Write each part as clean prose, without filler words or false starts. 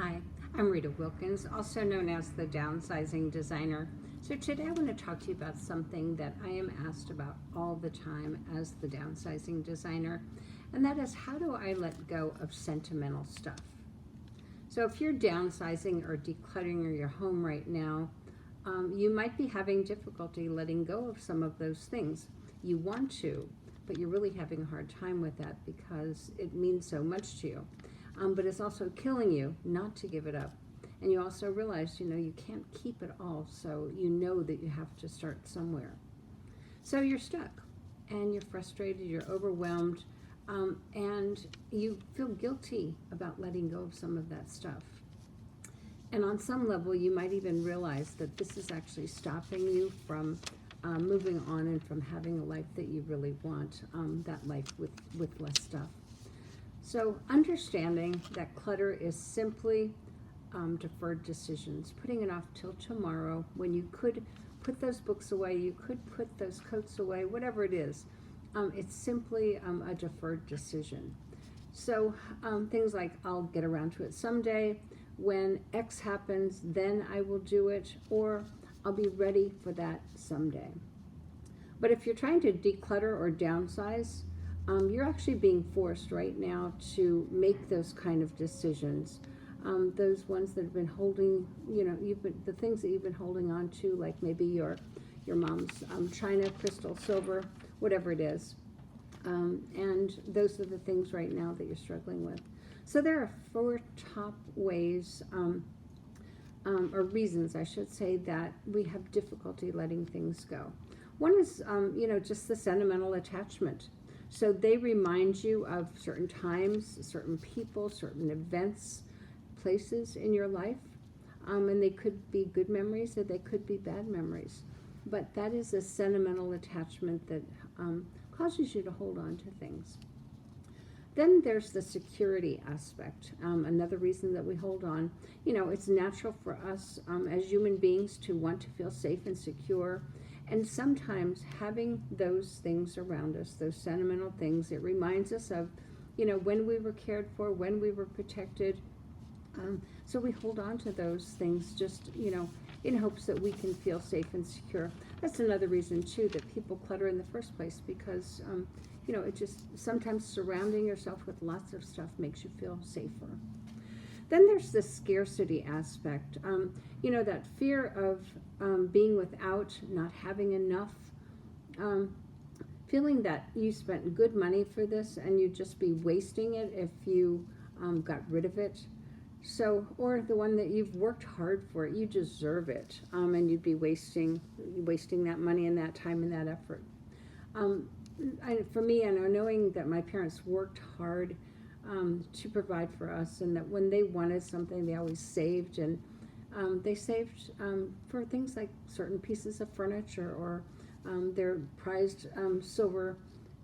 Hi, I'm Rita Wilkins, also known as the Downsizing Designer. So today I want to talk to you about something that I am asked about all the time as the Downsizing Designer, and that is, how do I let go of sentimental stuff? So if you're downsizing or decluttering your home right now, you might be having difficulty letting go of some of those things. You want to, but you're really having a hard time with that because it means so much to you. But it's also killing you not to give it up. And you also realize, you can't keep it all, so you know that you have to start somewhere. So you're stuck, and you're frustrated, you're overwhelmed, and you feel guilty about letting go of some of that stuff. And on some level, you might even realize that this is actually stopping you from moving on and from having a life that you really want, that life with less stuff. So understanding that clutter is simply deferred decisions, putting it off till tomorrow when you could put those books away, you could put those coats away, whatever it is. It's simply a deferred decision. So things like, I'll get around to it someday, when X happens, then I will do it, or I'll be ready for that someday. But if you're trying to declutter or downsize, you're actually being forced right now to make those kind of decisions. Those ones that have been holding, the things that you've been holding on to, like maybe your mom's china, crystal, silver, whatever it is. And those are the things right now that you're struggling with. So there are 4 top ways, or reasons, I should say, that we have difficulty letting things go. One is, just the sentimental attachment. So they remind you of certain times, certain people, certain events, places in your life. And they could be good memories or they could be bad memories. But that is a sentimental attachment that causes you to hold on to things. Then there's the security aspect. Another reason that we hold on, it's natural for us as human beings to want to feel safe and secure. And sometimes having those things around us, those sentimental things, it reminds us of, when we were cared for, when we were protected. So we hold on to those things just, in hopes that we can feel safe and secure. That's another reason, too, that people clutter in the first place, because, it just sometimes surrounding yourself with lots of stuff makes you feel safer. Then there's the scarcity aspect, that fear of being without, not having enough, feeling that you spent good money for this and you'd just be wasting it if you got rid of it. So, or the one that you've worked hard for it, you deserve it, and you'd be wasting that money and that time and that effort. For me, I know, knowing that my parents worked hard to provide for us, and that when they wanted something, they always saved, and they saved for things like certain pieces of furniture or their prized silver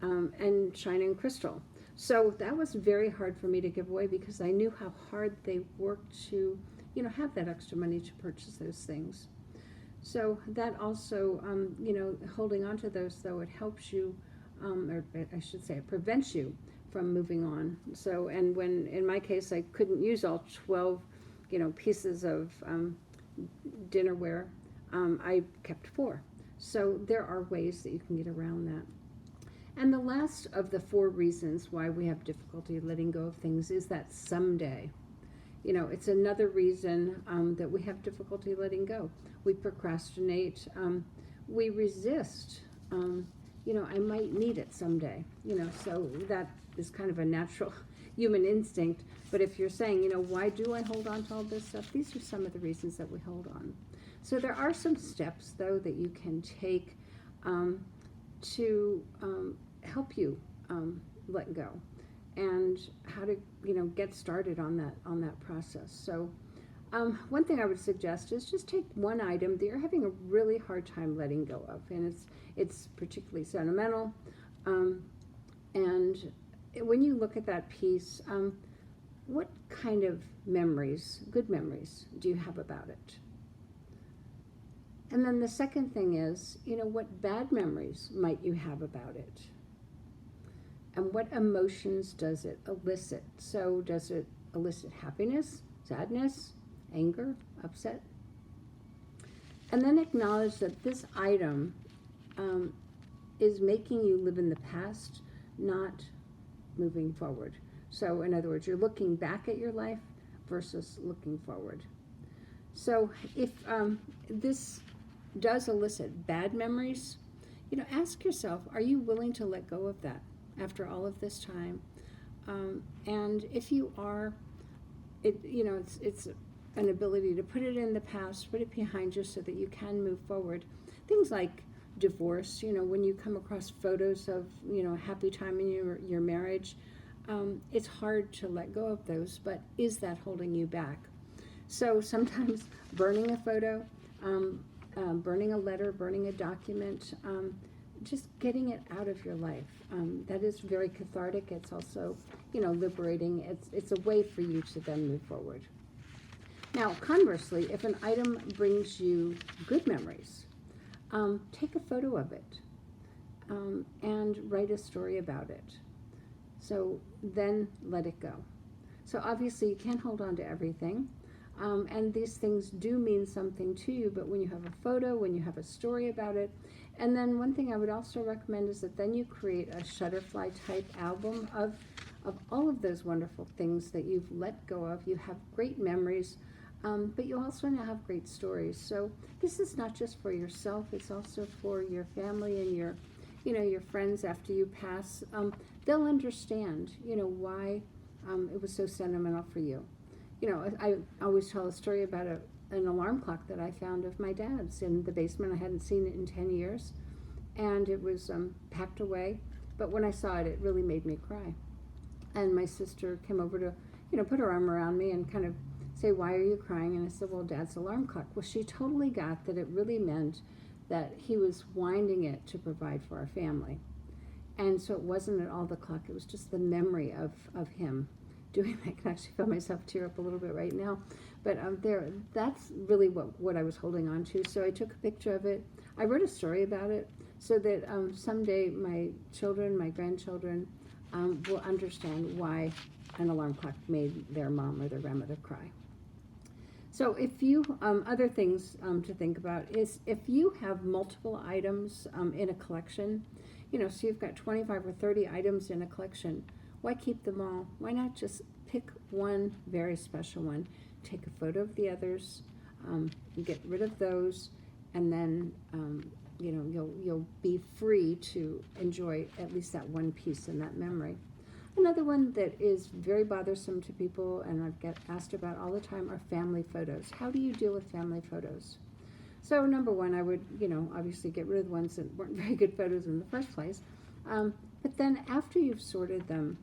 and china and crystal. So that was very hard for me to give away because I knew how hard they worked to, have that extra money to purchase those things. So that also, holding on to those, though, it helps you, or I should say, it prevents you from moving on. So, and when, in my case, I couldn't use all 12, pieces of dinnerware, I kept 4. So there are ways that you can get around that. And the last of the 4 reasons why we have difficulty letting go of things is that someday. It's another reason that we have difficulty letting go. We procrastinate. We resist. I might need it someday. So that is kind of a natural human instinct. But if you're saying, why do I hold on to all this stuff? These are some of the reasons that we hold on. So there are some steps, though, that you can take to help you let go, and how to get started on that process. So one thing I would suggest is just take one item that you're having a really hard time letting go of, and it's particularly sentimental, and when you look at that piece, what kind of memories, good memories, do you have about it? And then the second thing is, what bad memories might you have about it? And what emotions does it elicit? So does it elicit happiness, sadness, anger, upset. And then acknowledge that this item is making you live in the past, not moving forward. So in other words, you're looking back at your life versus looking forward. So if this does elicit bad memories, ask yourself, are you willing to let go of that after all of this time? And if you are, it's an ability to put it in the past, put it behind you so that you can move forward. Things like divorce, when you come across photos of, a happy time in your marriage, it's hard to let go of those, but is that holding you back? So sometimes burning a photo, burning a letter, burning a document, just getting it out of your life. That is very cathartic. It's also, liberating. It's a way for you to then move forward. Now, conversely, if an item brings you good memories, take a photo of it and write a story about it. So then let it go. So obviously you can't hold on to everything. And these things do mean something to you, but when you have a photo, when you have a story about it, and then one thing I would also recommend is that then you create a Shutterfly type album of all of those wonderful things that you've let go of. You have great memories, but you also now have great stories. So this is not just for yourself, it's also for your family and your friends after you pass. They'll understand, why it was so sentimental for you. I always tell a story about an alarm clock that I found of my dad's in the basement. I hadn't seen it in 10 years, and it was packed away. But when I saw it, it really made me cry. And my sister came over to, put her arm around me and kind of say, "Why are you crying?" And I said, "Well, Dad's alarm clock." Well, she totally got that it really meant that he was winding it to provide for our family. And so it wasn't at all the clock, it was just the memory of him doing that. I can actually feel myself tear up a little bit right now. But that's really what I was holding on to. So I took a picture of it. I wrote a story about it so that someday my children, my grandchildren, will understand why an alarm clock made their mom or their grandmother cry. So if you, other things to think about is if you have multiple items in a collection, so you've got 25 or 30 items in a collection, why keep them all? Why not just pick one very special one, take a photo of the others, get rid of those, and then you'll be free to enjoy at least that one piece in that memory. Another one that is very bothersome to people, and I get asked about all the time, are family photos. How do you deal with family photos? So number one, I would, obviously get rid of the ones that weren't very good photos in the first place. But then after you've sorted them,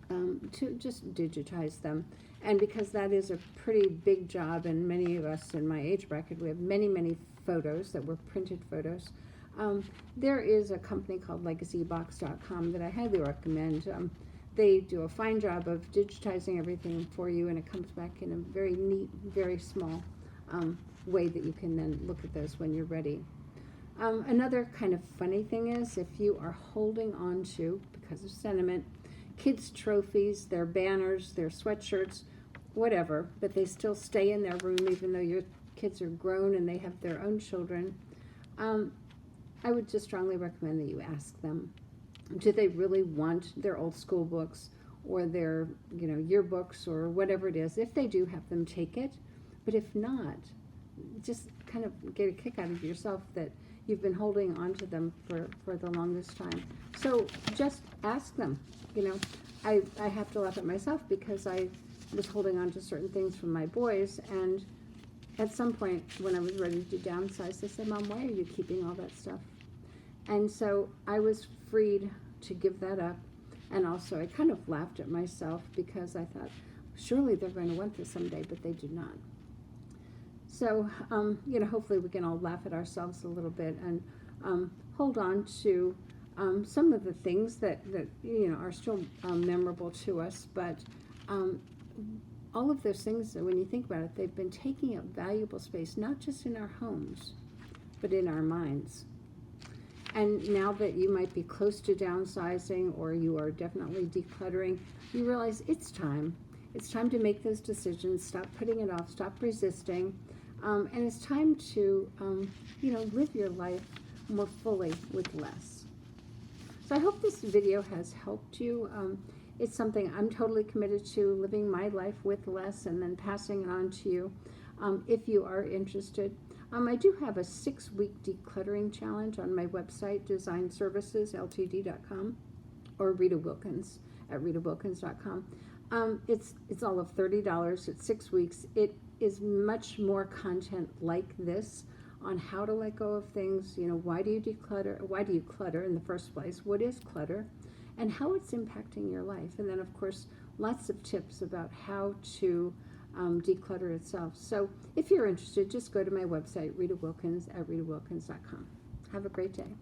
to just digitize them. And because that is a pretty big job, and many of us in my age bracket, we have many, many photos that were printed photos. There is a company called legacybox.com that I highly recommend. They do a fine job of digitizing everything for you, and it comes back in a very neat, very small way that you can then look at those when you're ready. Another kind of funny thing is if you are holding on to, because of sentiment, kids' trophies, their banners, their sweatshirts, whatever, but they still stay in their room even though your kids are grown and they have their own children, I would just strongly recommend that you ask them, do they really want their old school books or their yearbooks or whatever it is? If they do, have them take it. But if not, just kind of get a kick out of yourself that you've been holding on to them for the longest time. So just ask them. I have to laugh at myself because I was holding on to certain things from my boys, and at some point when I was ready to downsize, they said, "Mom, why are you keeping all that stuff?" And so I was freed to give that up. And also I kind of laughed at myself because I thought, surely they're going to want this someday, but they do not. So, hopefully we can all laugh at ourselves a little bit and hold on to some of the things that are still memorable to us. But all of those things, when you think about it, they've been taking up valuable space, not just in our homes, but in our minds. And now that you might be close to downsizing or you are definitely decluttering, you realize it's time. It's time to make those decisions, stop putting it off, stop resisting, and it's time to, live your life more fully with less. So I hope this video has helped you. It's something I'm totally committed to, living my life with less and then passing it on to you if you are interested. I do have a 6-week decluttering challenge on my website, designservicesltd.com, or Rita Wilkins at ritawilkins.com. It's all of $30. It's 6 weeks. It is much more content like this on how to let go of things. Why do you declutter? Why do you clutter in the first place? What is clutter? And how it's impacting your life. And then, of course, lots of tips about how to declutter itself. So if you're interested, just go to my website, Rita Wilkins at ritawilkins.com. Have a great day.